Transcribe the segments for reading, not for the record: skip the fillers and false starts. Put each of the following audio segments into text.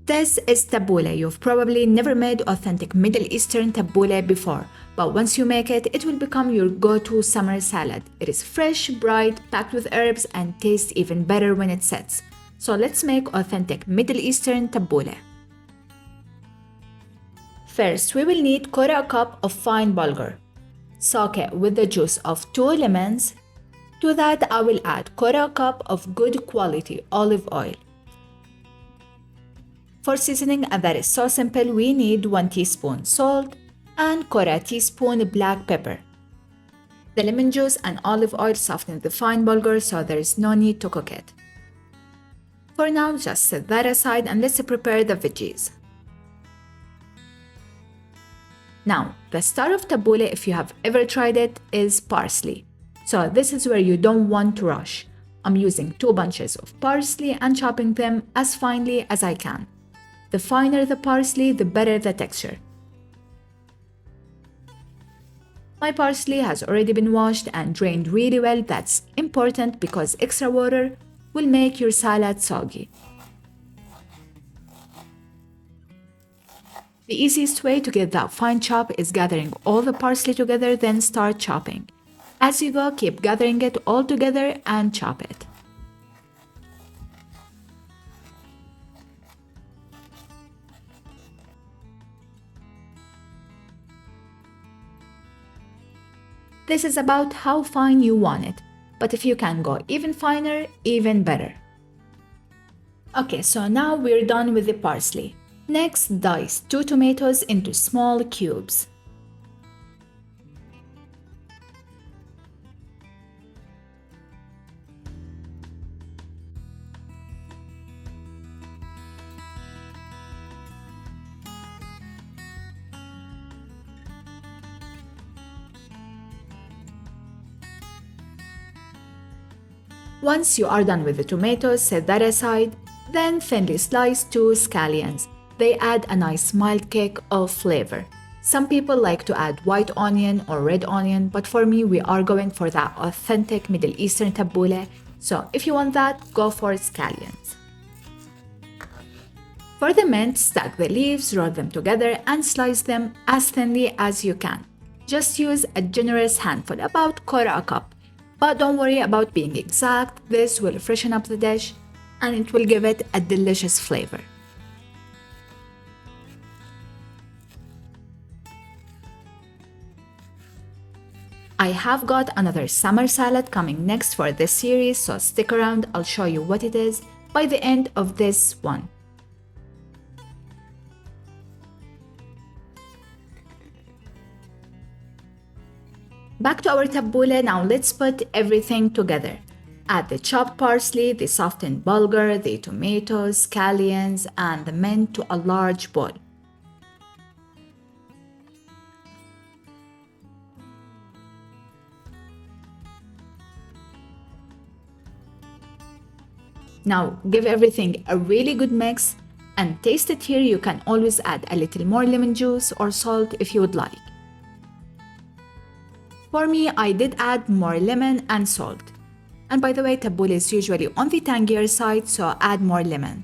This is tabbouleh. You've probably never made authentic Middle Eastern tabbouleh before, but once you make it, it will become your go-to summer salad. It is fresh, bright, packed with herbs, and tastes even better when it sets. So let's make authentic Middle Eastern tabbouleh. First, we will need 1/4 cup of fine bulgur. Soak it with the juice of 2 lemons. To that, I will add 1/4 cup of good quality olive oil. For seasoning, and that is so simple, we need 1 teaspoon salt and 1/4 teaspoon black pepper. The lemon juice and olive oil soften the fine bulgur, so there is no need to cook it. For now, just set that aside and let's prepare the veggies. Now, the star of tabbouleh, if you have ever tried it, is parsley. So this is where you don't want to rush. I'm using 2 bunches of parsley and chopping them as finely as I can. The finer the parsley, the better the texture. My parsley has already been washed and drained really well. That's important because extra water will make your salad soggy. The easiest way to get that fine chop is gathering all the parsley together, then start chopping. As you go, keep gathering it all together and chop it. This is about how fine you want it, but if you can go even finer, even better. Okay, so now we're done with the parsley. Next, dice 2 tomatoes into small cubes. Once you are done with the tomatoes, set that aside, then thinly slice 2 scallions. They add a nice mild kick of flavor. Some people like to add white onion or red onion, but for me, we are going for that authentic Middle Eastern tabbouleh, so if you want that, go for scallions. For the mint, stack the leaves, roll them together, and slice them as thinly as you can. Just use a generous handful, about 1/4 cup. But don't worry about being exact, this will freshen up the dish and it will give it a delicious flavor. I have got another summer salad coming next for this series, so stick around, I'll show you what it is by the end of this one. Back to our tabbouleh, now let's put everything together. Add the chopped parsley, the softened bulgur, the tomatoes, scallions, and the mint to a large bowl. Now give everything a really good mix and taste it here. You can always add a little more lemon juice or salt if you would like. For me, I did add more lemon and salt. And by the way, tabbouleh is usually on the tangier side, so add more lemon.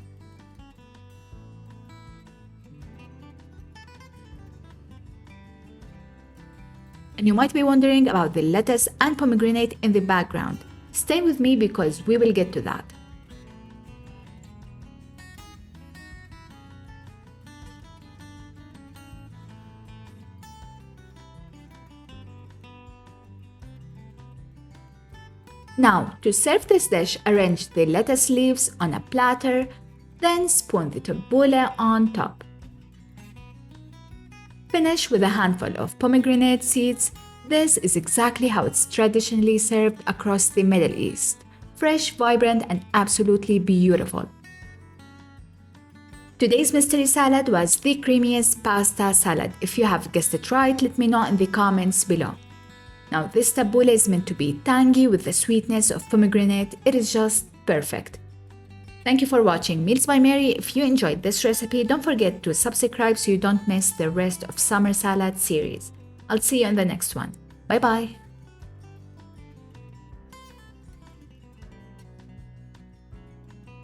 And you might be wondering about the lettuce and pomegranate in the background. Stay with me because we will get to that. Now, to serve this dish, arrange the lettuce leaves on a platter, then spoon the tabbouleh on top. Finish with a handful of pomegranate seeds. This is exactly how it's traditionally served across the Middle East. Fresh, vibrant, and absolutely beautiful. Today's mystery salad was the creamiest pasta salad. If you have guessed it right, let me know in the comments below. Now, this tabbouleh is meant to be tangy with the sweetness of pomegranate. It is just perfect. Thank you for watching Meals by Mary. If you enjoyed this recipe, don't forget to subscribe so you don't miss the rest of Summer Salad series. I'll see you in the next one. Bye bye.